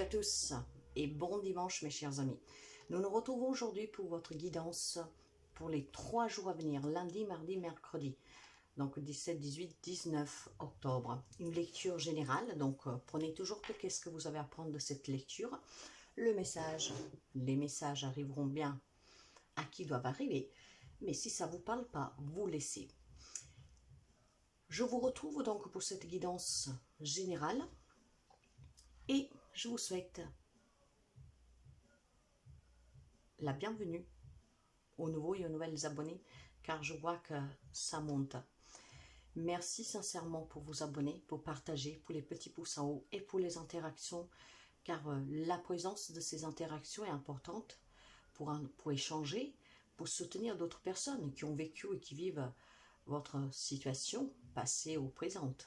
à tous et bon dimanche mes chers amis. Nous nous retrouvons aujourd'hui pour votre guidance pour les 3 jours à venir, lundi, mardi, mercredi. Donc 17, 18, 19 octobre. Une lecture générale, donc prenez toujours qu'est-ce que vous avez à prendre de cette lecture. Le message, les messages arriveront bien à qui doivent arriver. Mais si ça ne vous parle pas, vous laissez. Je vous retrouve donc pour cette guidance générale. Et je vous souhaite la bienvenue aux nouveaux et aux nouvelles abonnés, car je vois que ça monte. Merci sincèrement pour vous abonner, pour partager, pour les petits pouces en haut et pour les interactions, car la présence de ces interactions est importante pour échanger, pour soutenir d'autres personnes qui ont vécu et qui vivent votre situation passée ou présente.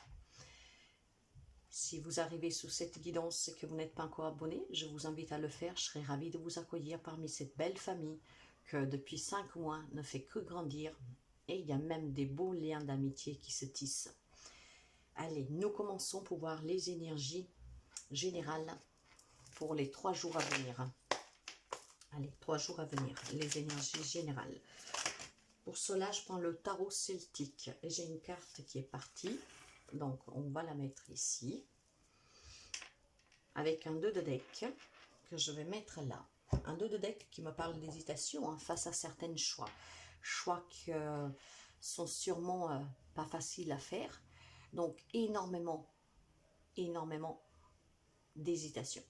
Si vous arrivez sous cette guidance et que vous n'êtes pas encore abonné, je vous invite à le faire. Je serai ravie de vous accueillir parmi cette belle famille que depuis 5 mois ne fait que grandir. Et il y a même des beaux liens d'amitié qui se tissent. Allez, nous commençons pour voir les énergies générales pour les 3 jours à venir. Allez, 3 jours à venir, les énergies générales. Pour cela, je prends le tarot celtique et j'ai une carte qui est partie. Donc, on va la mettre ici, avec un 2 de deck que je vais mettre là. Un 2 de deck qui me parle d'hésitation face à certains choix. Choix qui sont sûrement pas faciles à faire. Donc, énormément d'hésitation.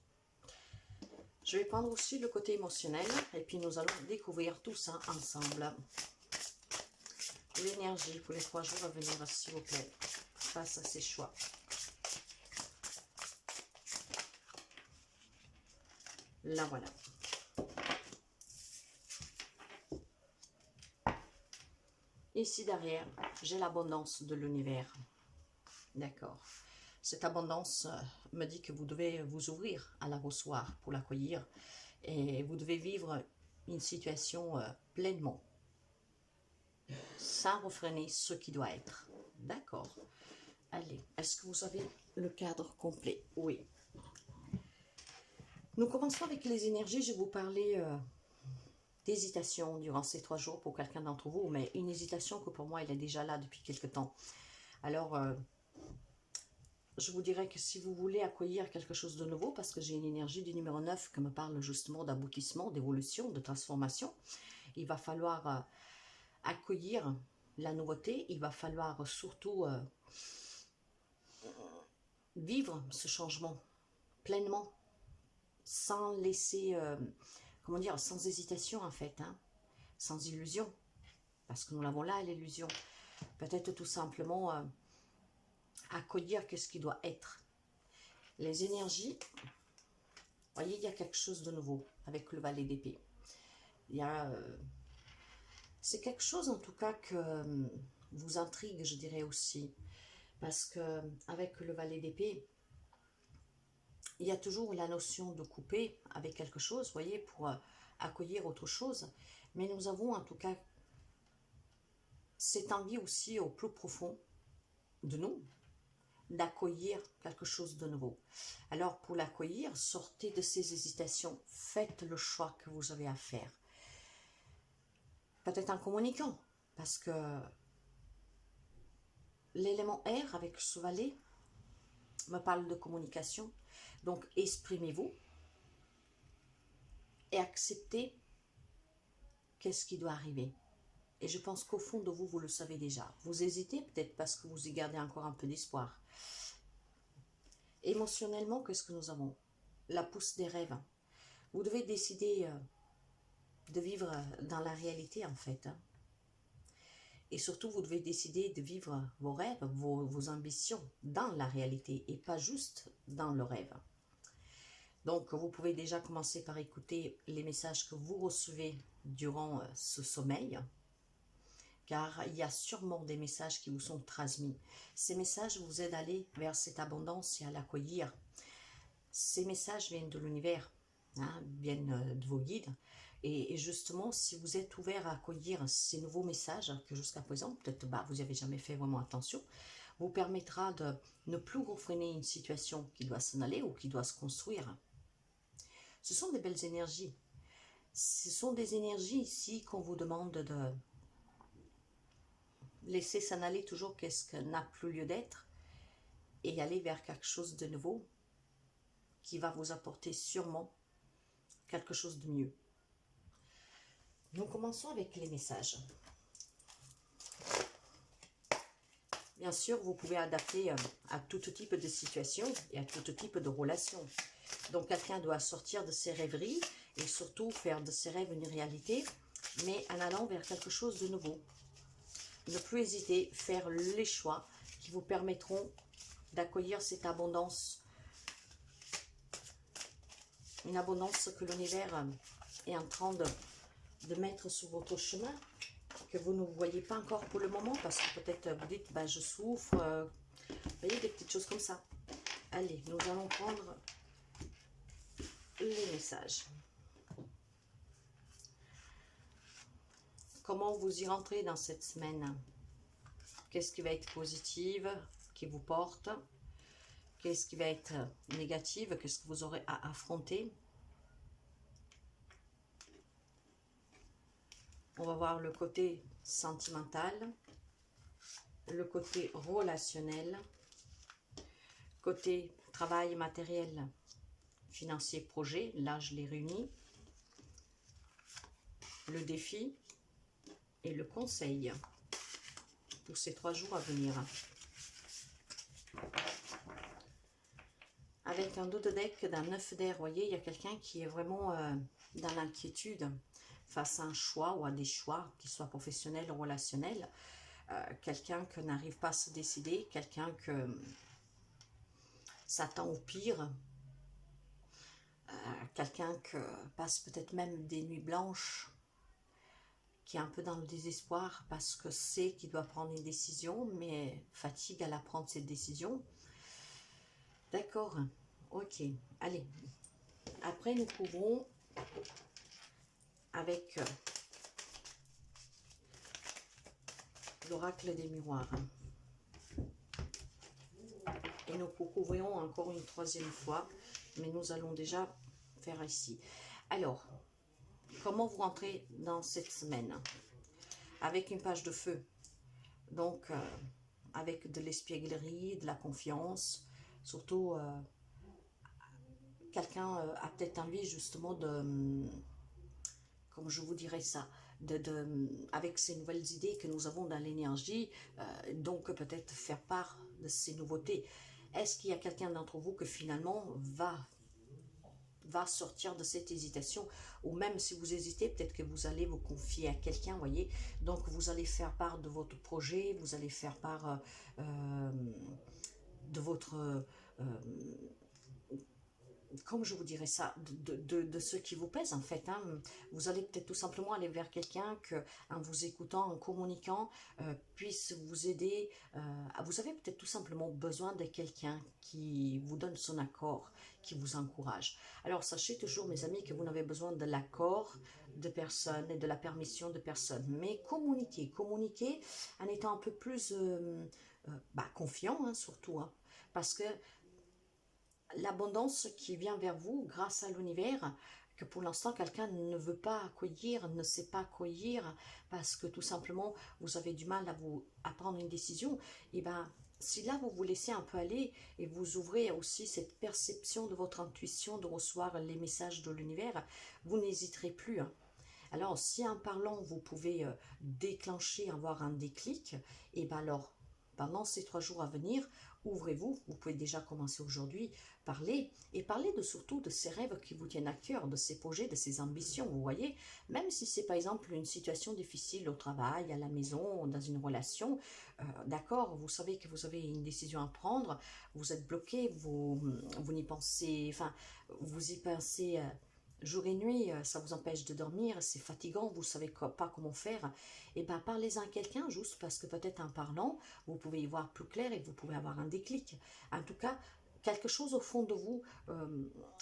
Je vais prendre aussi le côté émotionnel et puis nous allons découvrir tout ça ensemble. L'énergie pour les 3 jours à venir, s'il vous plaît, face à ces choix. Là, voilà. Ici derrière, j'ai l'abondance de l'univers. D'accord. Cette abondance me dit que vous devez vous ouvrir à la recevoir pour l'accueillir. Et vous devez vivre une situation pleinement. Sans refréner ce qui doit être. D'accord. Allez, est-ce que vous avez le cadre complet? Oui. Nous commençons avec les énergies. Je vais vous parler d'hésitation durant ces 3 jours pour quelqu'un d'entre vous, mais une hésitation que pour moi, elle est déjà là depuis quelque temps. Alors, je vous dirais que si vous voulez accueillir quelque chose de nouveau, parce que j'ai une énergie du numéro 9 qui me parle justement d'aboutissement, d'évolution, de transformation, il va falloir accueillir la nouveauté, il va falloir surtout vivre ce changement pleinement, sans laisser, comment dire, sans hésitation en fait, hein, sans illusion, parce que nous l'avons là, l'illusion. Peut-être tout simplement accueillir ce qui doit être. Les énergies, voyez, il y a quelque chose de nouveau avec le valet d'épée. Il y a... c'est quelque chose en tout cas que vous intrigue, je dirais aussi. Parce que avec le valet d'épée, il y a toujours la notion de couper avec quelque chose, vous voyez, pour accueillir autre chose. Mais nous avons en tout cas cette envie aussi au plus profond de nous, d'accueillir quelque chose de nouveau. Alors pour l'accueillir, sortez de ces hésitations, faites le choix que vous avez à faire. Peut-être en communiquant, parce que l'élément air avec ce valet me parle de communication. Donc exprimez-vous et acceptez qu'est-ce qui doit arriver. Et je pense qu'au fond de vous, vous le savez déjà. Vous hésitez peut-être parce que vous y gardez encore un peu d'espoir. Émotionnellement, qu'est-ce que nous avons? La pousse des rêves. Vous devez décider de vivre dans la réalité en fait. Et surtout, vous devez décider de vivre vos rêves, vos ambitions dans la réalité et pas juste dans le rêve. Donc, vous pouvez déjà commencer par écouter les messages que vous recevez durant ce sommeil, car il y a sûrement des messages qui vous sont transmis. Ces messages vous aident à aller vers cette abondance et à l'accueillir. Ces messages viennent de l'univers, hein, viennent de vos guides. Et justement, si vous êtes ouvert à accueillir ces nouveaux messages, que jusqu'à présent, peut-être vous n'y avez jamais fait vraiment attention, vous permettra de ne plus refréner une situation qui doit s'en aller ou qui doit se construire. Ce sont des belles énergies. Ce sont des énergies ici qu'on vous demande de laisser s'en aller toujours qu'est-ce qui n'a plus lieu d'être et aller vers quelque chose de nouveau qui va vous apporter sûrement quelque chose de mieux. Nous commençons avec les messages. Bien sûr, vous pouvez adapter à tout type de situation et à tout type de relation. Donc, quelqu'un doit sortir de ses rêveries et surtout faire de ses rêves une réalité, mais en allant vers quelque chose de nouveau. Ne plus hésiter, faire les choix qui vous permettront d'accueillir cette abondance. Une abondance que l'univers est en train de mettre sur votre chemin, que vous ne voyez pas encore pour le moment, parce que peut-être vous dites, bah, je souffre, vous voyez, des petites choses comme ça. Allez, nous allons prendre les messages. Comment vous y rentrez dans cette semaine? Qu'est-ce qui va être positif, qui vous porte? Qu'est-ce qui va être négatif? Qu'est-ce que vous aurez à affronter? On va voir le côté sentimental, le côté relationnel, côté travail matériel, financier, projet. Là, je les réunis. Le défi et le conseil pour ces 3 jours à venir. Avec un dos de deck d'un 9 d'air, vous voyez, il y a quelqu'un qui est vraiment dans l'inquiétude face à un choix ou à des choix, qu'ils soient professionnels ou relationnels. Quelqu'un qui n'arrive pas à se décider, quelqu'un que s'attend au pire, quelqu'un qui passe peut-être même des nuits blanches, qui est un peu dans le désespoir parce que sait qu'il doit prendre une décision, mais fatigue à la prendre cette décision. D'accord, ok, allez. Après, nous couvrons avec l'oracle des miroirs. Et nous couvrons encore une 3e fois, mais nous allons déjà faire ici. Alors, comment vous rentrez dans cette semaine? Avec une page de feu, donc avec de l'espièglerie, de la confiance, surtout quelqu'un a peut-être envie justement de, comme je vous dirais ça, avec ces nouvelles idées que nous avons dans l'énergie, donc peut-être faire part de ces nouveautés. Est-ce qu'il y a quelqu'un d'entre vous que finalement va sortir de cette hésitation, ou même si vous hésitez, peut-être que vous allez vous confier à quelqu'un, voyez, donc vous allez faire part de votre projet, vous allez faire part de votre, comme je vous dirais ça, de ce qui vous pèse en fait, hein. Vous allez peut-être tout simplement aller vers quelqu'un que, en vous écoutant, en communiquant, puisse vous aider. Vous avez peut-être tout simplement besoin de quelqu'un qui vous donne son accord, qui vous encourage. Alors sachez toujours, mes amis, que vous n'avez besoin de l'accord de personne et de la permission de personne, mais communiquez en étant un peu plus confiant, hein, surtout, hein, parce que l'abondance qui vient vers vous grâce à l'univers, que pour l'instant quelqu'un ne veut pas accueillir, ne sait pas accueillir, parce que tout simplement vous avez du mal à prendre une décision, et bien si là vous vous laissez un peu aller et vous ouvrez aussi cette perception de votre intuition de recevoir les messages de l'univers, vous n'hésiterez plus, hein. Alors si en parlant vous pouvez déclencher, avoir un déclic, et bien alors pendant ces 3 jours à venir, ouvrez-vous, vous pouvez déjà commencer aujourd'hui, parler surtout de ces rêves qui vous tiennent à cœur, de ces projets, de ces ambitions, vous voyez, même si c'est par exemple une situation difficile au travail, à la maison, dans une relation, d'accord, vous savez que vous avez une décision à prendre, vous êtes bloqué, vous n'y pensez, enfin, vous y pensez jour et nuit, ça vous empêche de dormir, c'est fatigant, vous ne savez pas comment faire, et bien parlez-en à quelqu'un, juste parce que peut-être en parlant, vous pouvez y voir plus clair et vous pouvez avoir un déclic. En tout cas, quelque chose au fond de vous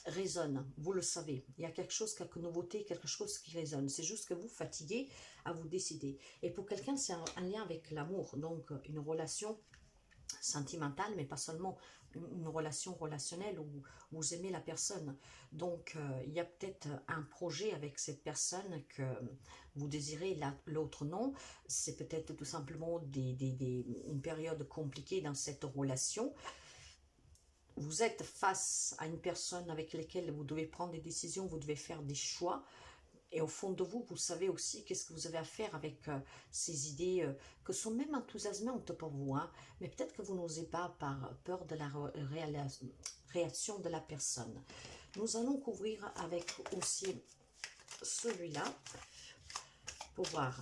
résonne, vous le savez. Il y a quelque chose, quelque nouveauté, quelque chose qui résonne. C'est juste que vous fatiguez à vous décider. Et pour quelqu'un, c'est un lien avec l'amour, donc une relation sentimentale, mais pas seulement une relation relationnelle où vous aimez la personne. Donc, il y a peut-être un projet avec cette personne que vous désirez, l'autre non. C'est peut-être tout simplement une période compliquée dans cette relation. Vous êtes face à une personne avec laquelle vous devez prendre des décisions, vous devez faire des choix. Et au fond de vous, vous savez aussi qu'est-ce que vous avez à faire avec ces idées que sont même enthousiasmantes pour vous. Hein, mais peut-être que vous n'osez pas par peur de la réaction de la personne. Nous allons couvrir avec aussi celui-là pour voir.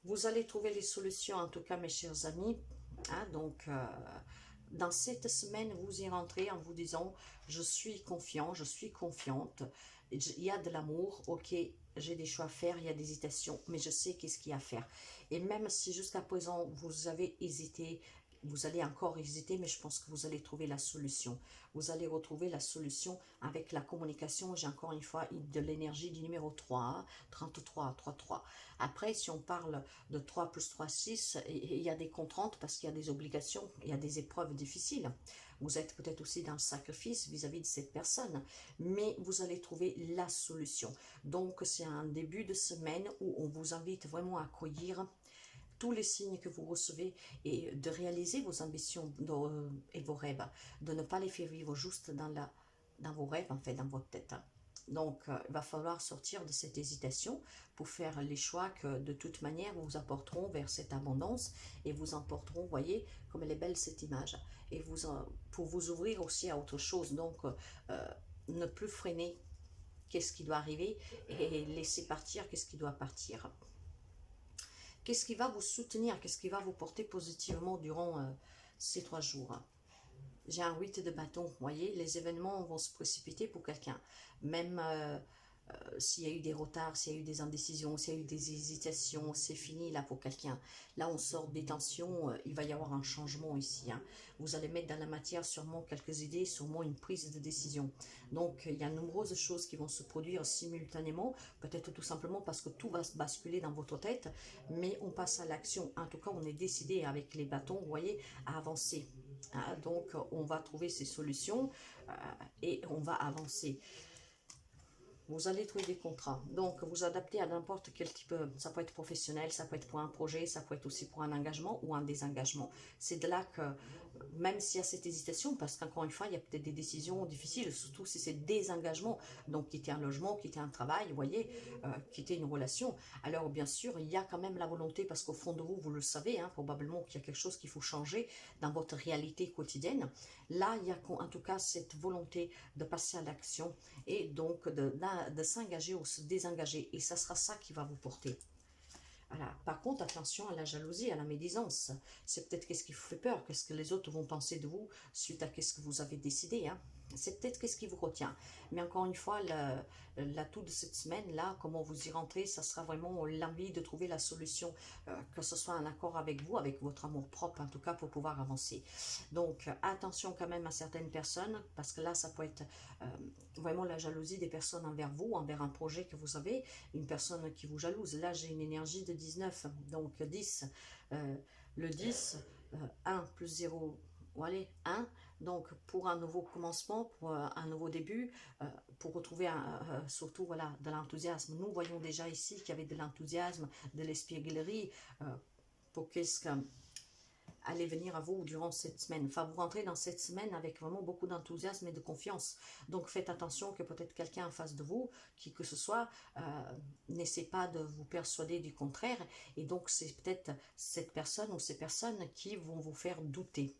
Vous allez trouver les solutions, en tout cas, mes chers amis. Hein, donc, dans cette semaine, vous y rentrez en vous disant « Je suis confiant, je suis confiante. Il y a de l'amour, ok, j'ai des choix à faire, il y a des hésitations, mais je sais qu'est-ce qu'il y a à faire. » Et même si jusqu'à présent, vous avez hésité, vous allez encore hésiter, mais je pense que vous allez trouver la solution. Vous allez retrouver la solution avec la communication. J'ai encore une fois de l'énergie du numéro 3, 33, 33. Après, si on parle de 3 plus 3, 6, il y a des contraintes parce qu'il y a des obligations, il y a des épreuves difficiles. Vous êtes peut-être aussi dans le sacrifice vis-à-vis de cette personne, mais vous allez trouver la solution. Donc, c'est un début de semaine où on vous invite vraiment à accueillir tous les signes que vous recevez et de réaliser vos ambitions et vos rêves, de ne pas les faire vivre juste dans vos rêves, en fait, dans votre tête. Donc, il va falloir sortir de cette hésitation pour faire les choix que, de toute manière, vous apporteront vers cette abondance et vous emporteront, voyez, comme elle est belle cette image, et pour vous ouvrir aussi à autre chose. Donc, ne plus freiner qu'est-ce qui doit arriver et laisser partir qu'est-ce qui doit partir. Qu'est-ce qui va vous soutenir? Qu'est-ce qui va vous porter positivement durant ces 3 jours? J'ai un 8 de bâton. Vous voyez, les événements vont se précipiter pour quelqu'un. Même s'il y a eu des retards, s'il y a eu des indécisions, s'il y a eu des hésitations, c'est fini là pour quelqu'un. Là, on sort des tensions, il va y avoir un changement ici. Hein. Vous allez mettre dans la matière sûrement quelques idées, sûrement une prise de décision. Donc, il y a de nombreuses choses qui vont se produire simultanément, peut-être tout simplement parce que tout va se basculer dans votre tête, mais on passe à l'action. En tout cas, on est décidé avec les bâtons, vous voyez, à avancer. Hein. Donc, on va trouver ces solutions et on va avancer. Vous allez trouver des contrats. Donc, vous adaptez à n'importe quel type, ça peut être professionnel, ça peut être pour un projet, ça peut être aussi pour un engagement ou un désengagement. C'est de là que, même s'il y a cette hésitation, parce qu'encore une fois, il y a peut-être des décisions difficiles, surtout si c'est des engagements, donc quitter un logement, quitter un travail, vous voyez, quitter une relation. Alors, bien sûr, il y a quand même la volonté, parce qu'au fond de vous, vous le savez, hein, probablement qu'il y a quelque chose qu'il faut changer dans votre réalité quotidienne. Là, il y a en tout cas cette volonté de passer à l'action et donc de s'engager ou se désengager. Et ça sera ça qui va vous porter. Voilà. Par contre, attention à la jalousie, à la médisance. C'est peut-être qu'est-ce qui vous fait peur, qu'est-ce que les autres vont penser de vous suite à qu'est-ce que vous avez décidé. Hein. C'est peut-être qu'est-ce qui vous retient. Mais encore une fois, l'atout de cette semaine-là, comment vous y rentrez, ça sera vraiment l'envie de trouver la solution, que ce soit en accord avec vous, avec votre amour propre, en tout cas, pour pouvoir avancer. Donc, attention quand même à certaines personnes, parce que là, ça peut être vraiment la jalousie des personnes envers vous, envers un projet que vous avez, une personne qui vous jalouse. Là, j'ai une énergie de 19, donc 10. Le 10, 1 plus 0, voilà, 1. Donc, pour un nouveau commencement, pour un nouveau début, pour retrouver surtout voilà, de l'enthousiasme. Nous voyons déjà ici qu'il y avait de l'enthousiasme, de l'espièglerie, pour qu'est-ce que allez venir à vous durant cette semaine. Enfin, vous rentrez dans cette semaine avec vraiment beaucoup d'enthousiasme et de confiance. Donc, faites attention que peut-être quelqu'un en face de vous, qui que ce soit, n'essaie pas de vous persuader du contraire. Et donc, c'est peut-être cette personne ou ces personnes qui vont vous faire douter.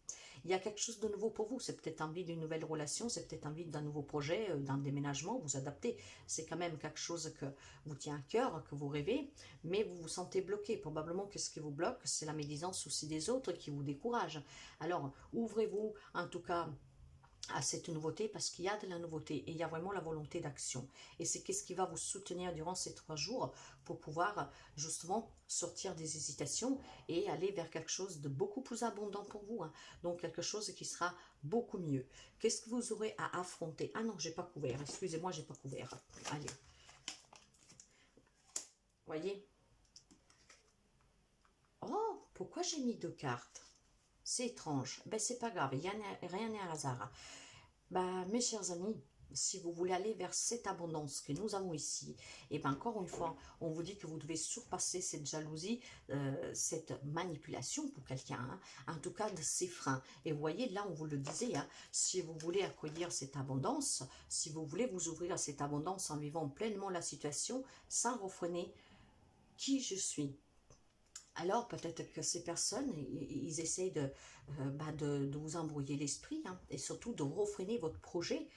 Il y a quelque chose de nouveau pour vous. C'est peut-être envie d'une nouvelle relation, c'est peut-être envie d'un nouveau projet, d'un déménagement, vous adaptez. C'est quand même quelque chose que vous tient à cœur, que vous rêvez, mais vous vous sentez bloqué. Probablement que ce qui vous bloque, c'est la médisance aussi des autres qui vous décourage. Alors, ouvrez-vous en tout cas à cette nouveauté parce qu'il y a de la nouveauté et il y a vraiment la volonté d'action. Et c'est qu'est-ce qui va vous soutenir durant ces 3 jours pour pouvoir justement sortir des hésitations et aller vers quelque chose de beaucoup plus abondant pour vous. Hein. Donc quelque chose qui sera beaucoup mieux. Qu'est-ce que vous aurez à affronter? Ah non, j'ai pas couvert. Excusez-moi, j'ai pas couvert. Allez. Voyez? Oh, pourquoi j'ai mis 2 cartes? C'est étrange. Ben, c'est pas grave, rien n'est un hasard. Ben, mes chers amis, si vous voulez aller vers cette abondance que nous avons ici, et bien encore une fois, on vous dit que vous devez surpasser cette jalousie, cette manipulation pour quelqu'un, hein, en tout cas de ces freins. Et vous voyez, là, on vous le disait, hein, si vous voulez accueillir cette abondance, si vous voulez vous ouvrir à cette abondance en vivant pleinement la situation, sans refréner qui je suis. Alors peut-être que ces personnes, ils essayent de vous embrouiller l'esprit, hein, et surtout de refréner votre projet,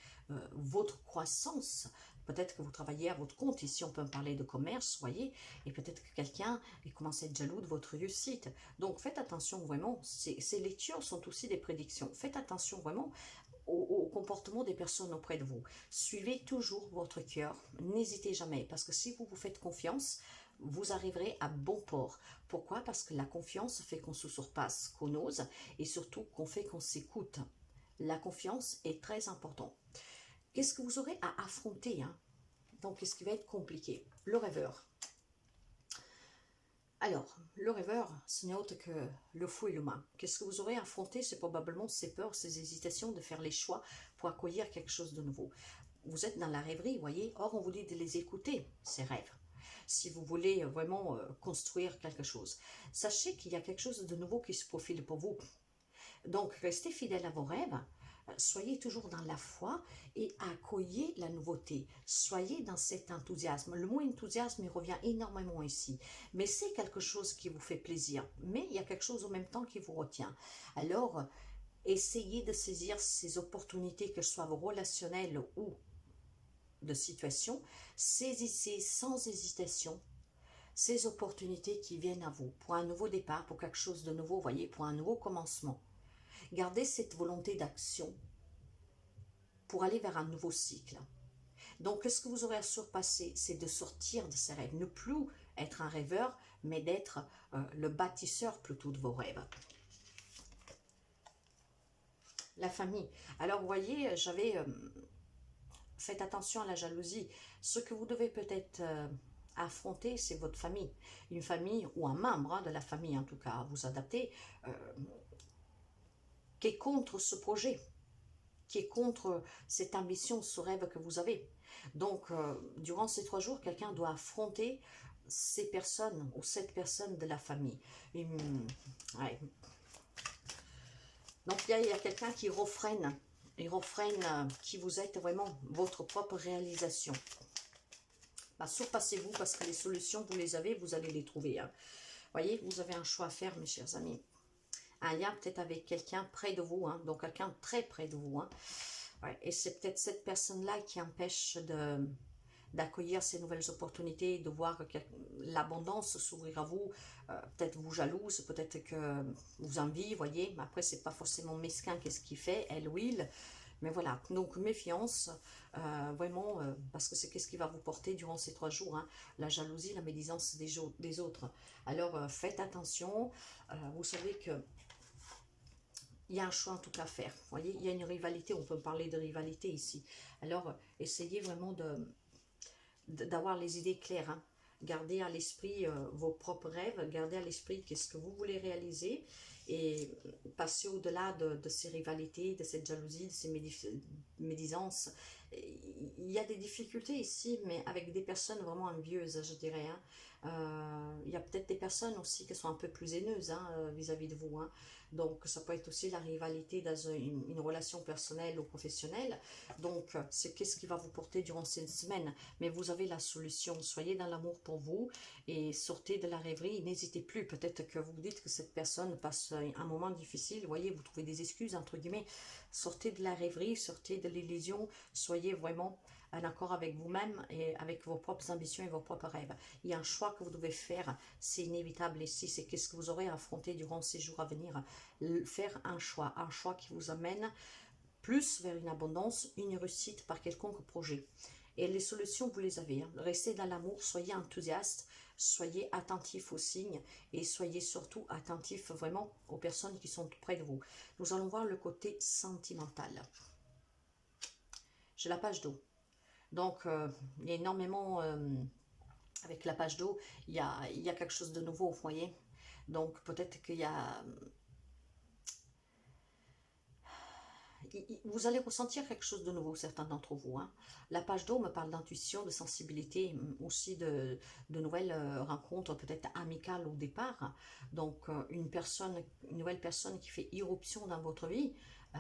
votre croissance. Peut-être que vous travaillez à votre compte, ici on peut parler de commerce, voyez, et peut-être que quelqu'un commence à être jaloux de votre réussite. Donc faites attention vraiment, ces lectures sont aussi des prédictions. Faites attention vraiment au comportement des personnes auprès de vous. Suivez toujours votre cœur, n'hésitez jamais, parce que si vous vous faites confiance, vous arriverez à bon port. Pourquoi? Parce que la confiance fait qu'on se surpasse, qu'on ose, et surtout qu'on fait qu'on s'écoute. La confiance est très importante. Qu'est-ce que vous aurez à affronter, hein? Donc, qu'est-ce qui va être compliqué? Le rêveur. Alors, le rêveur, ce n'est autre que le fou et l'humain. Qu'est-ce que vous aurez à affronter? C'est probablement ces peurs, ces hésitations de faire les choix pour accueillir quelque chose de nouveau. Vous êtes dans la rêverie, vous voyez. Or, on vous dit de les écouter, ces rêves. Si vous voulez vraiment construire quelque chose. Sachez qu'il y a quelque chose de nouveau qui se profile pour vous. Donc, restez fidèle à vos rêves. Soyez toujours dans la foi et accueillez la nouveauté. Soyez dans cet enthousiasme. Le mot enthousiasme, il revient énormément ici. Mais c'est quelque chose qui vous fait plaisir. Mais il y a quelque chose en même temps qui vous retient. Alors, essayez de saisir ces opportunités, que ce soit relationnelles ou de situation. Saisissez sans hésitation ces opportunités qui viennent à vous pour un nouveau départ, pour quelque chose de nouveau, voyez, pour un nouveau commencement. Gardez cette volonté d'action pour aller vers un nouveau cycle. Donc, ce que vous aurez à surpasser, c'est de sortir de ces rêves. Ne plus être un rêveur, mais d'être le bâtisseur plutôt de vos rêves. La famille. Alors, vous voyez, faites attention à la jalousie. Ce que vous devez peut-être affronter, c'est votre famille. Une famille ou un membre de la famille, en tout cas, vous adaptez, qui est contre ce projet, qui est contre cette ambition, ce rêve que vous avez. Donc, durant ces 3 jours, quelqu'un doit affronter ces personnes ou cette personne de la famille. Ouais. Donc, il y a quelqu'un qui refrène, qui vous êtes vraiment votre propre réalisation. Bah, surpassez-vous parce que les solutions, vous les avez, vous allez les trouver. Hein. Voyez, vous avez un choix à faire, mes chers amis. Un lien peut-être avec quelqu'un près de vous, hein, donc quelqu'un très près de vous. Hein. Ouais, et c'est peut-être cette personne-là qui empêche d'accueillir ces nouvelles opportunités, de voir que l'abondance s'ouvrir à vous. Peut-être vous jalouse, peut-être que vous envie, voyez. Mais après, c'est pas forcément mesquin qu'est-ce qu'il fait, elle ou il. Mais voilà, donc méfiance, vraiment, parce que c'est qu'est-ce qui va vous porter durant ces 3 jours, hein, la jalousie, la médisance des autres. Alors, faites attention, vous savez que il y a un choix en tout cas à faire. Vous voyez, il y a une rivalité, on peut parler de rivalité ici. Alors, essayez vraiment d'avoir les idées claires. Hein. Gardez à l'esprit vos propres rêves, gardez à l'esprit qu'est-ce que vous voulez réaliser et passez au-delà de ces rivalités, de cette jalousie, de ces médisances. Il y a des difficultés ici, mais avec des personnes vraiment envieuses, je dirais. Hein. Il y a peut-être des personnes aussi qui sont un peu plus haineuses vis-à-vis de vous. Hein. Donc, ça peut être aussi la rivalité dans une relation personnelle ou professionnelle. Donc, c'est qu'est-ce qui va vous porter durant cette semaine. Mais vous avez la solution. Soyez dans l'amour pour vous et sortez de la rêverie. N'hésitez plus. Peut-être que vous dites que cette personne passe un moment difficile. Vous voyez, vous trouvez des excuses, entre guillemets. Sortez de la rêverie, sortez de l'illusion. Soyez vraiment en accord avec vous-même et avec vos propres ambitions et vos propres rêves. Il y a un choix que vous devez faire, c'est inévitable ici, c'est qu'est-ce que vous aurez à affronter durant ces jours à venir. Faire un choix qui vous amène plus vers une abondance, une réussite par quelconque projet. Et les solutions, vous les avez. Hein. Restez dans l'amour, soyez enthousiaste, soyez attentif aux signes et soyez surtout attentif vraiment aux personnes qui sont près de vous. Nous allons voir le côté sentimental. J'ai la page d'eau. Donc, il y a énormément, avec la page d'eau, il y a quelque chose de nouveau, vous voyez. Donc, peut-être qu'il y a vous allez ressentir quelque chose de nouveau, certains d'entre vous. Hein. La page d'eau me parle d'intuition, de sensibilité, aussi de nouvelles rencontres, peut-être amicales au départ. Donc, une nouvelle personne qui fait irruption dans votre vie. Euh,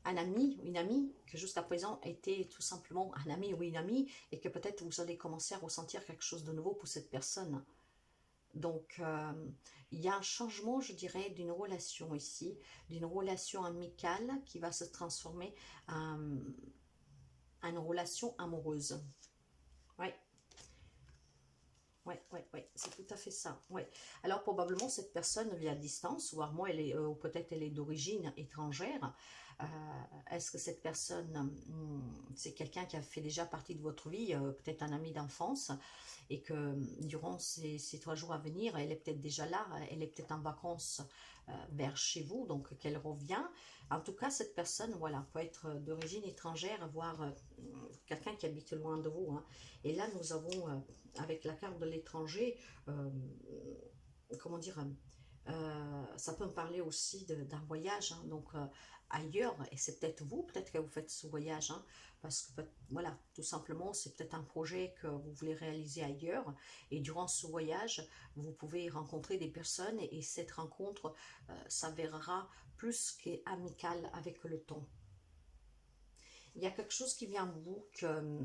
un ami ou une amie que jusqu'à présent était tout simplement un ami ou une amie et que peut-être vous allez commencer à ressentir quelque chose de nouveau pour cette personne. Donc, il y a un changement, je dirais, d'une relation ici, d'une relation amicale qui va se transformer en une relation amoureuse. Ouais. Ouais, c'est tout à fait ça. Ouais. Alors probablement cette personne vit à distance, voire moi, ou peut-être elle est d'origine étrangère. Euh, Est-ce que cette personne, c'est quelqu'un qui a fait déjà partie de votre vie, peut-être un ami d'enfance, et que durant ces 3 jours à venir, elle est peut-être déjà là, elle est peut-être en vacances vers chez vous, donc qu'elle revient. En tout cas, cette personne, voilà, peut être d'origine étrangère, voire quelqu'un qui habite loin de vous. Hein. Et là, nous avons, avec la carte de l'étranger, comment dire, ça peut me parler aussi d'un voyage, hein, donc ailleurs, et c'est peut-être vous, peut-être que vous faites ce voyage, hein, parce que voilà, tout simplement, c'est peut-être un projet que vous voulez réaliser ailleurs, et durant ce voyage, vous pouvez rencontrer des personnes, et cette rencontre s'avérera plus qu'amicale avec le temps. Il y a quelque chose qui vient de vous que,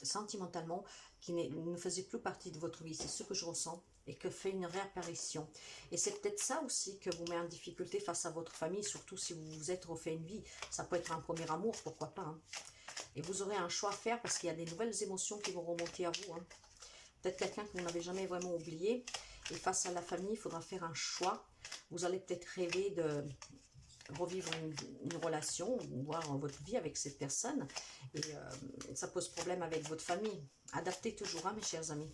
sentimentalement, qui ne faisait plus partie de votre vie. C'est ce que je ressens et que fait une réapparition. Et c'est peut-être ça aussi que vous met en difficulté face à votre famille, surtout si vous vous êtes refait une vie. Ça peut être un premier amour, pourquoi pas. Hein. Et vous aurez un choix à faire parce qu'il y a des nouvelles émotions qui vont remonter à vous. Hein. Peut-être quelqu'un que vous n'avez jamais vraiment oublié. Et face à la famille, il faudra faire un choix. Vous allez peut-être rêver de revivre une relation, voir votre vie avec cette personne, et ça pose problème avec votre famille. Adaptez toujours, hein, mes chers amis.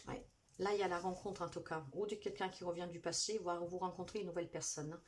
Ouais. Là, il y a la rencontre en tout cas, ou de quelqu'un qui revient du passé, voire vous rencontrez une nouvelle personne.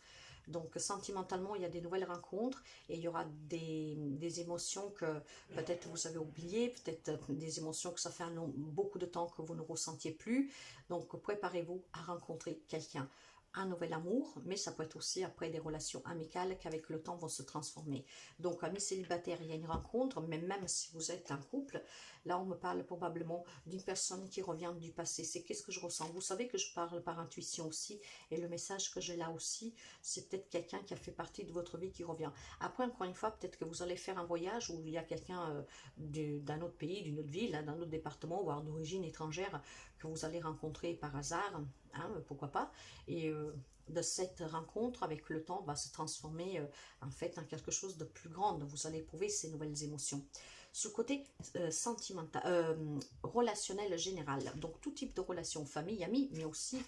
Donc, sentimentalement, il y a des nouvelles rencontres et il y aura des émotions que peut-être vous avez oubliées, peut-être des émotions que ça fait beaucoup de temps que vous ne ressentiez plus. Donc, préparez-vous à rencontrer quelqu'un. Un nouvel amour, mais ça peut être aussi après des relations amicales qui avec le temps vont se transformer. Donc, amis célibataires, il y a une rencontre, mais même si vous êtes un couple, là on me parle probablement d'une personne qui revient du passé. C'est qu'est-ce que je ressens. Vous savez que je parle par intuition aussi, et le message que j'ai là aussi, c'est peut-être quelqu'un qui a fait partie de votre vie qui revient. Après, encore une fois, peut-être que vous allez faire un voyage où il y a quelqu'un d'un autre pays, d'une autre ville, d'un autre département, voire d'origine étrangère, que vous allez rencontrer par hasard, hein, pourquoi pas, et de cette rencontre, avec le temps, va se transformer en fait en quelque chose de plus grand. Vous allez éprouver ces nouvelles émotions. Ce côté sentimental, relationnel général, donc tout type de relation, famille, amis, mais aussi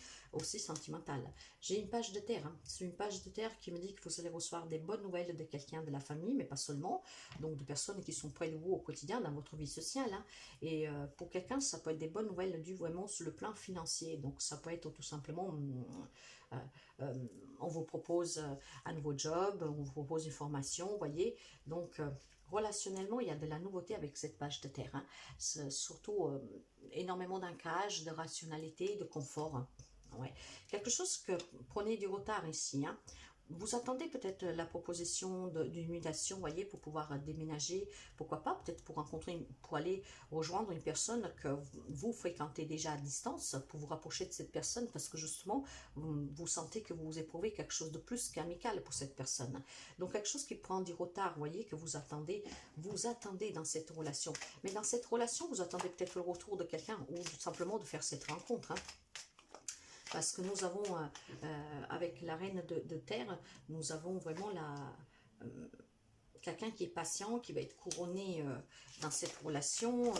sentimental. J'ai une page de terre, hein. C'est une page de terre qui me dit que vous allez recevoir des bonnes nouvelles de quelqu'un de la famille, mais pas seulement, donc de personnes qui sont près de vous au quotidien dans votre vie sociale. Hein. Et pour quelqu'un, ça peut être des bonnes nouvelles dues vraiment sur le plan financier, donc ça peut être tout simplement... on vous propose un nouveau job, on vous propose une formation, vous voyez, donc relationnellement, il y a de la nouveauté avec cette page de terre. Hein. Surtout énormément d'ancrage, de rationalité, de confort. Hein. Ouais. Quelque chose que prenez du retard ici. Hein. Vous attendez peut-être la proposition d'une mutation, voyez, pour pouvoir déménager, pourquoi pas, peut-être pour aller rejoindre une personne que vous fréquentez déjà à distance, pour vous rapprocher de cette personne, parce que justement, vous sentez que vous éprouvez quelque chose de plus qu'amical pour cette personne. Donc quelque chose qui prend du retard, voyez, que vous attendez dans cette relation. Mais dans cette relation, vous attendez peut-être le retour de quelqu'un, ou simplement de faire cette rencontre, hein. Parce que nous avons, avec la reine de terre, nous avons vraiment quelqu'un qui est patient, qui va être couronné dans cette relation.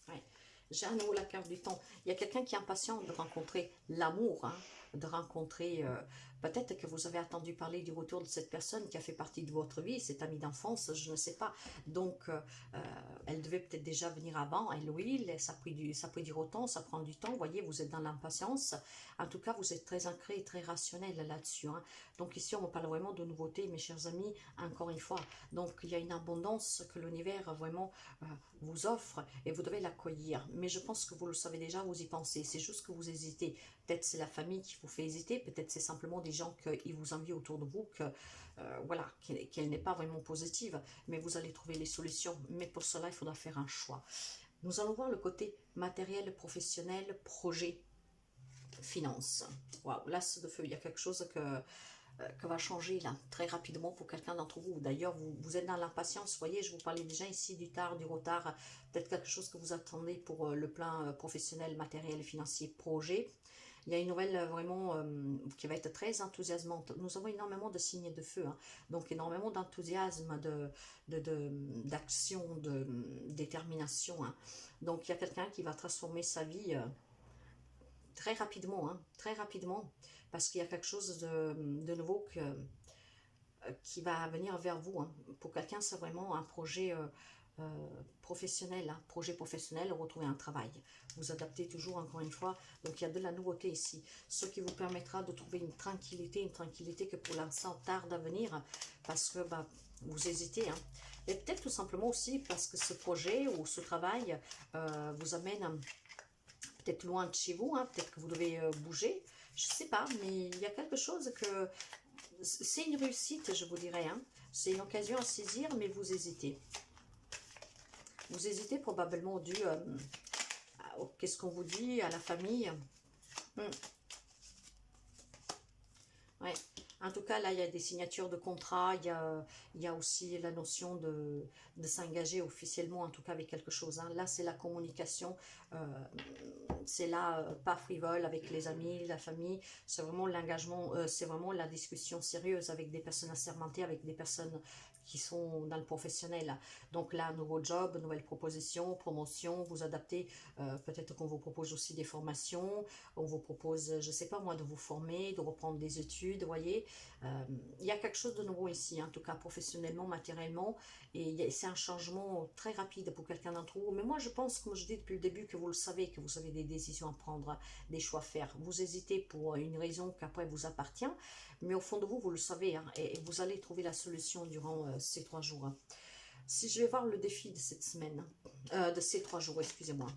Ouais. J'ai à nouveau la carte du temps. Il y a quelqu'un qui est impatient de rencontrer l'amour, hein, de rencontrer... peut-être que vous avez entendu parler du retour de cette personne qui a fait partie de votre vie, cette amie d'enfance, je ne sais pas. Donc, elle devait peut-être déjà venir avant, elle oui, ça peut dire autant, ça prend du temps, vous voyez, vous êtes dans l'impatience. En tout cas, vous êtes très ancré et très rationnel là-dessus. Hein. Donc ici, on parle vraiment de nouveautés, mes chers amis, encore une fois. Donc il y a une abondance que l'univers vraiment vous offre et vous devez l'accueillir. Mais je pense que vous le savez déjà, vous y pensez. C'est juste que vous hésitez. Peut-être c'est la famille qui vous fait hésiter, peut-être c'est simplement des gens qui vous envient autour de vous, que voilà, qu'elle n'est pas vraiment positive, mais vous allez trouver les solutions. Mais pour cela, il faudra faire un choix. Nous allons voir le côté matériel, professionnel, projet, finance. Waouh, l'as de feu, il y a quelque chose que va changer là, très rapidement pour quelqu'un d'entre vous. D'ailleurs, vous êtes dans l'impatience, vous voyez, je vous parlais déjà ici du tard, du retard, peut-être quelque chose que vous attendez pour le plan professionnel, matériel, financier, projet. Il y a une nouvelle vraiment qui va être très enthousiasmante. Nous avons énormément de signes de feu, hein. Donc énormément d'enthousiasme, d'action, de détermination. Hein. Donc il y a quelqu'un qui va transformer sa vie très rapidement, hein, très rapidement, parce qu'il y a quelque chose de nouveau qui va venir vers vous. Hein. Pour quelqu'un, c'est vraiment un projet professionnel, hein, projet professionnel, retrouver un travail. Vous adaptez toujours, encore une fois, donc il y a de la nouveauté ici, ce qui vous permettra de trouver une tranquillité que pour l'instant tarde à venir, parce que bah, vous hésitez, hein. Et peut-être tout simplement aussi parce que ce projet ou ce travail vous amène peut-être loin de chez vous, hein, peut-être que vous devez bouger, je ne sais pas, mais il y a quelque chose que... C'est une réussite, je vous dirais, hein. C'est une occasion à saisir, mais vous hésitez. Vous hésitez probablement dû, qu'est-ce qu'on vous dit, à la famille. Ouais. En tout cas, là, il y a des signatures de contrats, il y a aussi la notion de s'engager officiellement, en tout cas avec quelque chose. Hein. Là, c'est la communication, c'est là, pas frivole avec les amis, la famille, c'est vraiment l'engagement, c'est vraiment la discussion sérieuse avec des personnes assermentées, avec des personnes qui sont dans le professionnel. Donc là, nouveau job, nouvelle proposition, promotion, vous adaptez, peut-être qu'on vous propose aussi des formations, on vous propose, je ne sais pas moi, de vous former, de reprendre des études, vous voyez. Il y a quelque chose de nouveau ici, en tout cas professionnellement, matériellement, et c'est un changement très rapide pour quelqu'un d'entre vous. Mais moi, je pense, comme je dis depuis le début, que vous le savez, que vous avez des décisions à prendre, des choix à faire. Vous hésitez pour une raison qu'après vous appartient, mais au fond de vous, vous le savez, hein, et vous allez trouver la solution durant ces 3 jours. Hein. Si je vais voir le défi de cette semaine, de ces 3 jours, excusez-moi,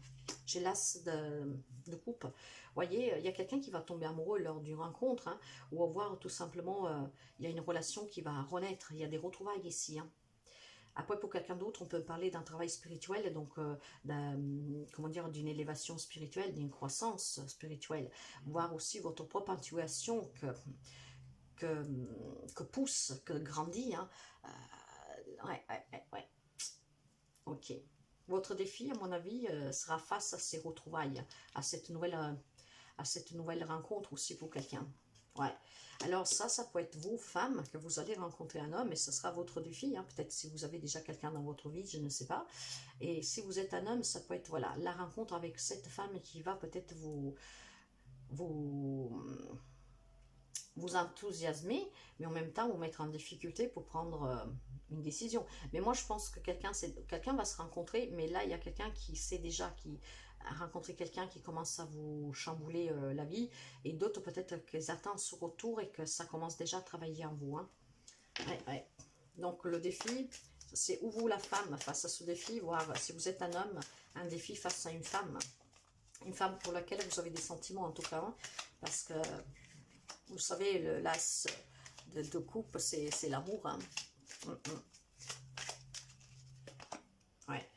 j'ai l'as de coupe. Vous voyez, il y a quelqu'un qui va tomber amoureux lors d'une rencontre, hein, ou voir tout simplement, il y a une relation qui va renaître, il y a des retrouvailles ici. Hein. Après, pour quelqu'un d'autre, on peut parler d'un travail spirituel, donc comment dire, d'une élévation spirituelle, d'une croissance spirituelle, voir aussi votre propre intuition que pousse, que grandit. Hein. Ouais. Ok. Votre défi, à mon avis, sera face à ces retrouvailles, à cette nouvelle rencontre aussi pour quelqu'un. Ouais. Alors ça peut être vous, femme, que vous allez rencontrer un homme et ce sera votre défi. Hein. Peut-être si vous avez déjà quelqu'un dans votre vie, je ne sais pas. Et si vous êtes un homme, ça peut être voilà la rencontre avec cette femme qui va peut-être vous enthousiasmer, mais en même temps vous mettre en difficulté pour prendre une décision. Mais moi, je pense que quelqu'un va se rencontrer, mais là, il y a quelqu'un qui sait déjà, qui a rencontré quelqu'un qui commence à vous chambouler la vie, et d'autres peut-être qu'ils attendent ce retour et que ça commence déjà à travailler en vous. Hein. Ouais. Donc, le défi, c'est ou vous, la femme, face à ce défi, voire si vous êtes un homme, un défi face à une femme pour laquelle vous avez des sentiments en tout cas, hein, parce que vous savez, l'as de coupe, c'est l'amour. Hein. Ouais.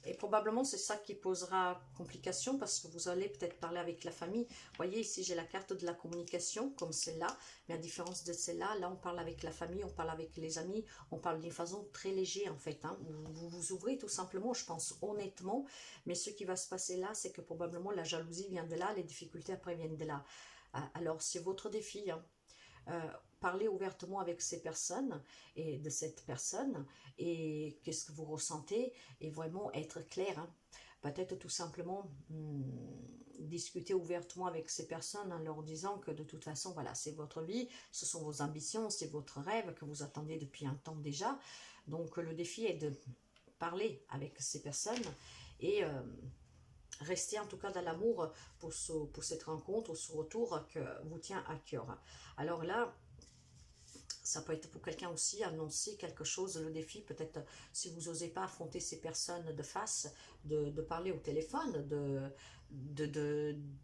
Et probablement c'est ça qui posera complication parce que vous allez peut-être parler avec la famille. Vous voyez ici j'ai la carte de la communication comme celle-là, mais à différence de celle-là, là on parle avec la famille, on parle avec les amis, on parle d'une façon très légère en fait. Hein. Vous vous ouvrez tout simplement, je pense honnêtement, mais ce qui va se passer là, c'est que probablement la jalousie vient de là, les difficultés après viennent de là. Alors c'est votre défi. Hein. Parler ouvertement avec ces personnes et de cette personne et qu'est-ce que vous ressentez et vraiment être clair. Hein. Peut-être tout simplement discuter ouvertement avec ces personnes en leur disant que de toute façon, voilà, c'est votre vie, ce sont vos ambitions, c'est votre rêve que vous attendez depuis un temps déjà. Donc le défi est parler avec ces personnes et rester en tout cas dans l'amour pour cette rencontre ou ce retour que vous tient à cœur. Alors là, ça peut être pour quelqu'un aussi annoncer quelque chose, le défi, peut-être si vous n'osez pas affronter ces personnes de face, de parler au téléphone,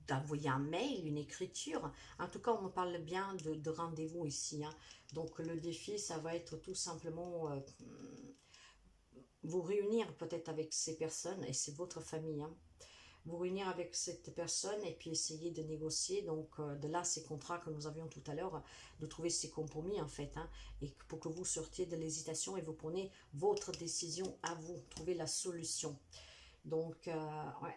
d'envoyer un mail, une écriture. En tout cas, on me parle bien de rendez-vous ici, hein. Donc le défi, ça va être tout simplement vous réunir peut-être avec ces personnes, et c'est votre famille, hein. Vous réunir avec cette personne et puis essayer de négocier, donc de là ces contrats que nous avions tout à l'heure, de trouver ces compromis en fait, hein, et pour que vous sortiez de l'hésitation et vous prenez votre décision à vous, trouver la solution. Donc, ouais,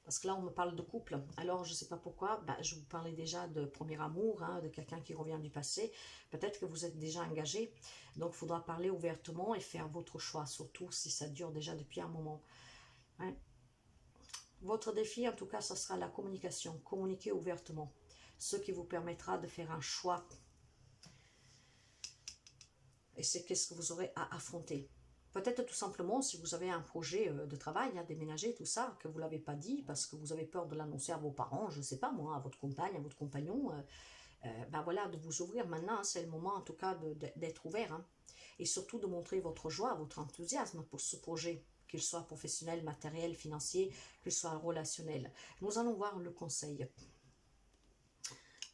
parce que là on me parle de couple, alors je ne sais pas pourquoi, bah, je vous parlais déjà de premier amour, hein, de quelqu'un qui revient du passé, peut-être que vous êtes déjà engagé, donc il faudra parler ouvertement et faire votre choix, surtout si ça dure déjà depuis un moment. Ouais. Votre défi, en tout cas, ce sera la communication. Communiquer ouvertement. Ce qui vous permettra de faire un choix. Et c'est qu'est-ce que vous aurez à affronter. Peut-être tout simplement, si vous avez un projet de travail, à déménager, tout ça, que vous ne l'avez pas dit, parce que vous avez peur de l'annoncer à vos parents, je ne sais pas moi, à votre compagne, à votre compagnon, ben voilà, de vous ouvrir maintenant, c'est le moment en tout cas d'être ouvert. Hein. Et surtout de montrer votre joie, votre enthousiasme pour ce projet, qu'il soit professionnel, matériel, financier, qu'il soit relationnel. Nous allons voir le conseil.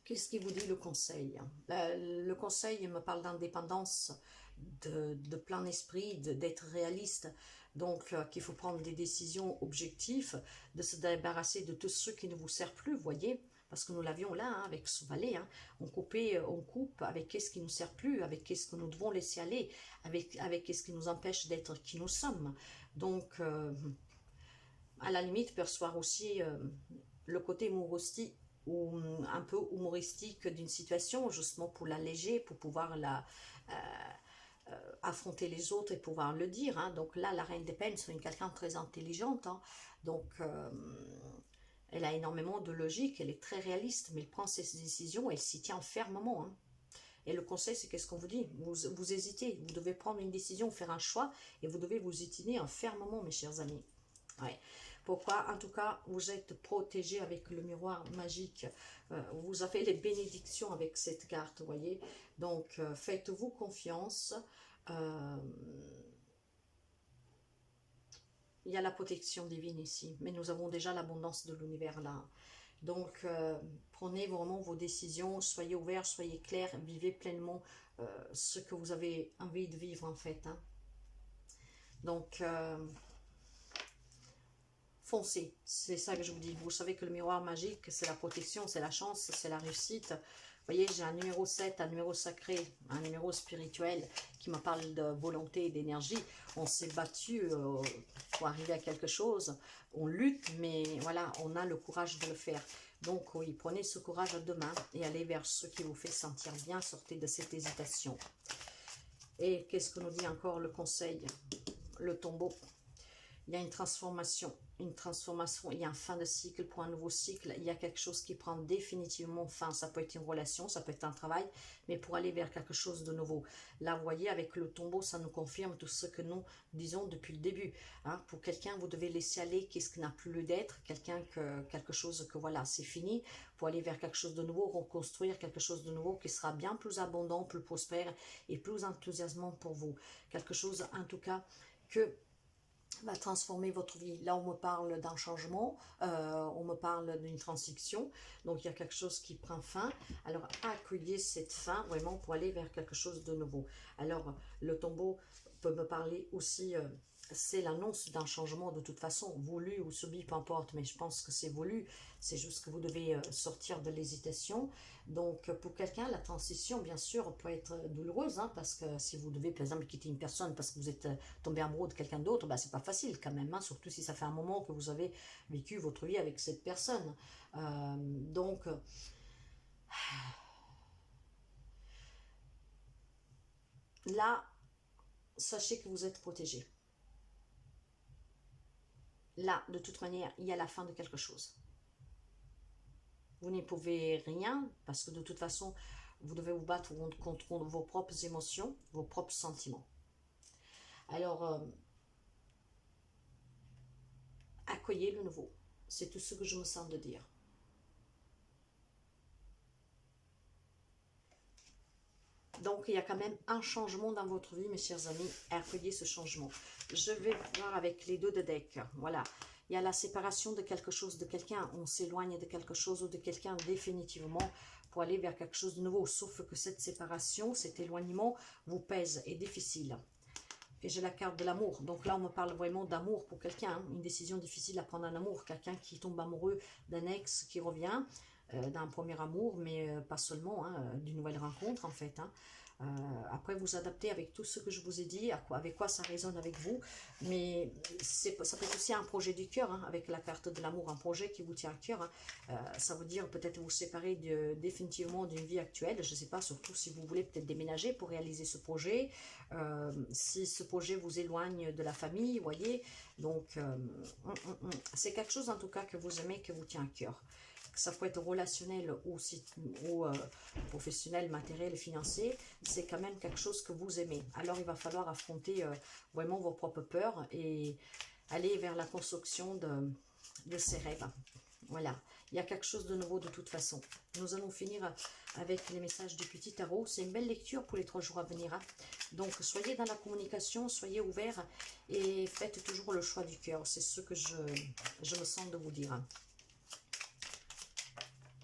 Qu'est-ce qui vous dit le conseil? Le conseil me parle d'indépendance, de plein esprit, d'être réaliste. Donc, qu'il faut prendre des décisions objectives, de se débarrasser de tout ce qui ne vous sert plus, voyez, parce que nous l'avions là, hein, avec ce balai, hein, on coupe avec qu'est-ce qui ne nous sert plus, avec qu'est-ce que nous devons laisser aller, avec qu'est-ce qui nous empêche d'être qui nous sommes. Donc, à la limite, percevoir aussi le côté humoristique, ou un peu humoristique d'une situation, justement pour l'alléger, pour pouvoir affronter les autres et pouvoir le dire. Hein. Donc là, la Reine des Peines, c'est quelqu'un de très intelligente. Hein. Donc, elle a énormément de logique, elle est très réaliste, mais elle prend ses décisions et elle s'y tient fermement. Hein. Et le conseil, c'est qu'est-ce qu'on vous dit? Vous hésitez, vous devez prendre une décision, faire un choix, et vous devez vous y tenir fermement, mes chers amis. Ouais. Pourquoi? En tout cas, vous êtes protégé avec le miroir magique. Vous avez les bénédictions avec cette carte, vous voyez. Donc, faites-vous confiance. Il y a la protection divine ici, mais nous avons déjà l'abondance de l'univers là. Donc, prenez vraiment vos décisions, soyez ouverts, soyez clairs, vivez pleinement ce que vous avez envie de vivre en fait. Hein. Donc, foncez, c'est ça que je vous dis. Vous savez que le miroir magique, c'est la protection, c'est la chance, c'est la réussite. Vous voyez, j'ai un numéro 7, un numéro sacré, un numéro spirituel qui me parle de volonté et d'énergie. On s'est battu pour arriver à quelque chose. On lutte, mais voilà, on a le courage de le faire. Donc oui, prenez ce courage à deux mains et allez vers ce qui vous fait sentir bien. Sortez de cette hésitation. Et qu'est-ce que nous dit encore le conseil? Le tombeau. Il y a une transformation, il y a un fin de cycle pour un nouveau cycle, il y a quelque chose qui prend définitivement fin, ça peut être une relation, ça peut être un travail, mais pour aller vers quelque chose de nouveau. Là, vous voyez, avec le tombeau, ça nous confirme tout ce que nous disons depuis le début. Hein. Pour quelqu'un, vous devez laisser aller qu'est-ce qui n'a plus lieu d'être, quelque chose que voilà, c'est fini, pour aller vers quelque chose de nouveau, reconstruire quelque chose de nouveau qui sera bien plus abondant, plus prospère et plus enthousiasmant pour vous. Quelque chose, en tout cas, que va transformer votre vie. Là, on me parle d'un changement, on me parle d'une transition, donc il y a quelque chose qui prend fin. Alors, accueillez cette fin vraiment pour aller vers quelque chose de nouveau. Alors, le tombeau peut me parler aussi, c'est l'annonce d'un changement de toute façon, voulu ou subi, peu importe, mais je pense que c'est voulu, c'est juste que vous devez sortir de l'hésitation. Donc, pour quelqu'un, la transition, bien sûr, peut être douloureuse, hein, parce que si vous devez, par exemple, quitter une personne parce que vous êtes tombé amoureux de quelqu'un d'autre, bah, c'est pas facile quand même, hein, surtout si ça fait un moment que vous avez vécu votre vie avec cette personne. Donc, là, sachez que vous êtes protégé. Là, de toute manière, il y a la fin de quelque chose. Vous n'y pouvez rien, parce que de toute façon, vous devez vous battre contre vos propres émotions, vos propres sentiments. Alors, accueillez le nouveau. C'est tout ce que je me sens de dire. Donc, il y a quand même un changement dans votre vie, mes chers amis. Accueillez ce changement. Je vais voir avec les deux de deck. Voilà. Il y a la séparation de quelque chose, de quelqu'un. On s'éloigne de quelque chose ou de quelqu'un définitivement pour aller vers quelque chose de nouveau. Sauf que cette séparation, cet éloignement vous pèse, est difficile. Et j'ai la carte de l'amour. Donc là, on me parle vraiment d'amour pour quelqu'un. Hein. Une décision difficile à prendre en amour. Quelqu'un qui tombe amoureux d'un ex qui revient. D'un premier amour, mais pas seulement, hein, d'une nouvelle rencontre en fait. Hein. Après, vous adaptez avec tout ce que je vous ai dit, avec quoi ça résonne avec vous, mais ça peut être aussi un projet du cœur, hein, avec la carte de l'amour, un projet qui vous tient à cœur. Hein. Ça veut dire peut-être vous séparer définitivement d'une vie actuelle, je ne sais pas, surtout si vous voulez peut-être déménager pour réaliser ce projet, si ce projet vous éloigne de la famille, vous voyez, donc c'est quelque chose en tout cas que vous aimez, que vous tient à cœur. Ça peut être relationnel ou professionnel, matériel, financier, c'est quand même quelque chose que vous aimez. Alors il va falloir affronter vraiment vos propres peurs et aller vers la construction de ces rêves. Voilà, il y a quelque chose de nouveau de toute façon. Nous allons finir avec les messages du petit tarot. C'est une belle lecture pour les 3 jours à venir. Hein. Donc soyez dans la communication, soyez ouverts et faites toujours le choix du cœur. C'est ce que je me sens de vous dire. Hein.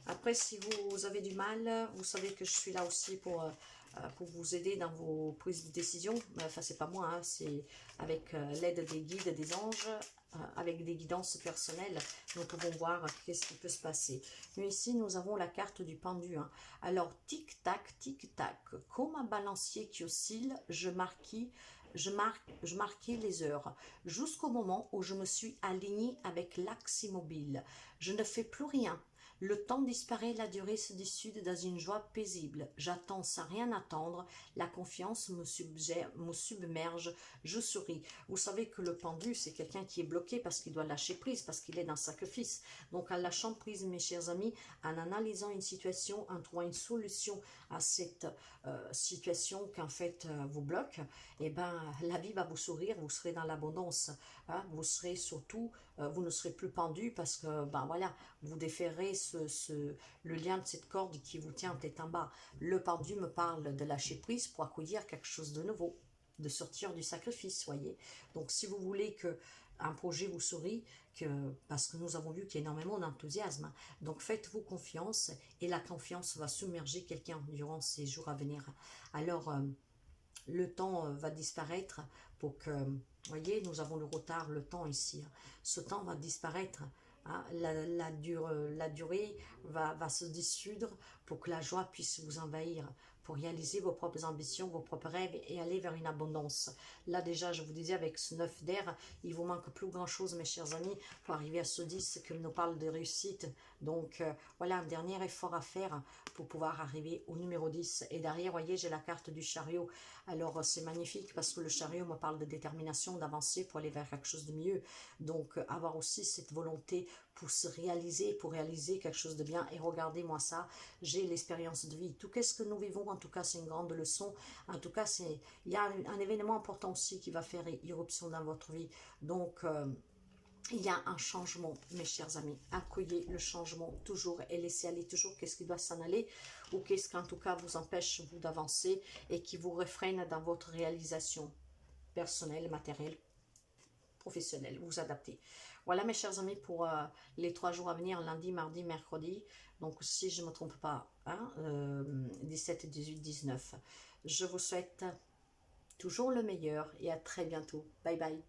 Après, si vous avez du mal, vous savez que je suis là aussi pour vous aider dans vos prises de décision. Enfin, c'est pas moi, hein, c'est avec l'aide des guides, des anges, avec des guidances personnelles. Nous pouvons voir qu'est-ce qui peut se passer. Mais ici, nous avons la carte du pendu. Hein. Alors, tic-tac, tic-tac, comme un balancier qui oscille, je marquais les heures, jusqu'au moment où je me suis alignée avec l'axe immobile. Je ne fais plus rien. Le temps disparaît, la durée se dissude dans une joie paisible. J'attends sans rien attendre, la confiance me submerge, je souris. Vous savez que le pendu, c'est quelqu'un qui est bloqué parce qu'il doit lâcher prise, parce qu'il est dans le sacrifice. Donc en lâchant prise, mes chers amis, en analysant une situation, en trouvant une solution à cette situation qu'en fait vous bloque, eh ben, la vie va vous sourire, vous serez dans l'abondance. Hein, vous serez surtout, vous ne serez plus pendu parce que, ben voilà, vous déférez le lien de cette corde qui vous tient tête en bas. Le pendu me parle de lâcher prise pour accueillir quelque chose de nouveau, de sortir du sacrifice, voyez. Donc si vous voulez que un projet vous sourit, parce que nous avons vu qu'il y a énormément d'enthousiasme, donc faites-vous confiance et la confiance va submerger quelqu'un durant ces jours à venir. Alors, le temps va disparaître pour que, voyez, nous avons le retard, le temps ici. Hein. Ce temps va disparaître. Hein. La durée va se dissoudre pour que la joie puisse vous envahir, pour réaliser vos propres ambitions, vos propres rêves et aller vers une abondance. Là déjà, je vous disais, avec ce 9 d'air, il vous manque plus grand chose, mes chers amis, pour arriver à ce 10 qui nous parle de réussite. Donc voilà, un dernier effort à faire pour pouvoir arriver au numéro 10. Et derrière, voyez, j'ai la carte du chariot. Alors c'est magnifique parce que le chariot me parle de détermination, d'avancer pour aller vers quelque chose de mieux. Donc avoir aussi cette volonté pour se réaliser, pour réaliser quelque chose de bien. Et regardez-moi ça, j'ai l'expérience de vie. Tout ce que nous vivons, en tout cas, c'est une grande leçon. En tout cas, il y a un événement important aussi qui va faire irruption dans votre vie. Donc, il y a un changement, mes chers amis. Accueillez le changement toujours et laissez aller toujours qu'est-ce qui doit s'en aller ou qu'est-ce qui, en tout cas, vous empêche vous d'avancer et qui vous réfrène dans votre réalisation personnelle, matérielle, professionnelle. Vous adaptez. Voilà, mes chers amis, pour les 3 jours à venir, lundi, mardi, mercredi. Donc, si je ne me trompe pas, hein, 17, 18, 19. Je vous souhaite toujours le meilleur et à très bientôt. Bye bye.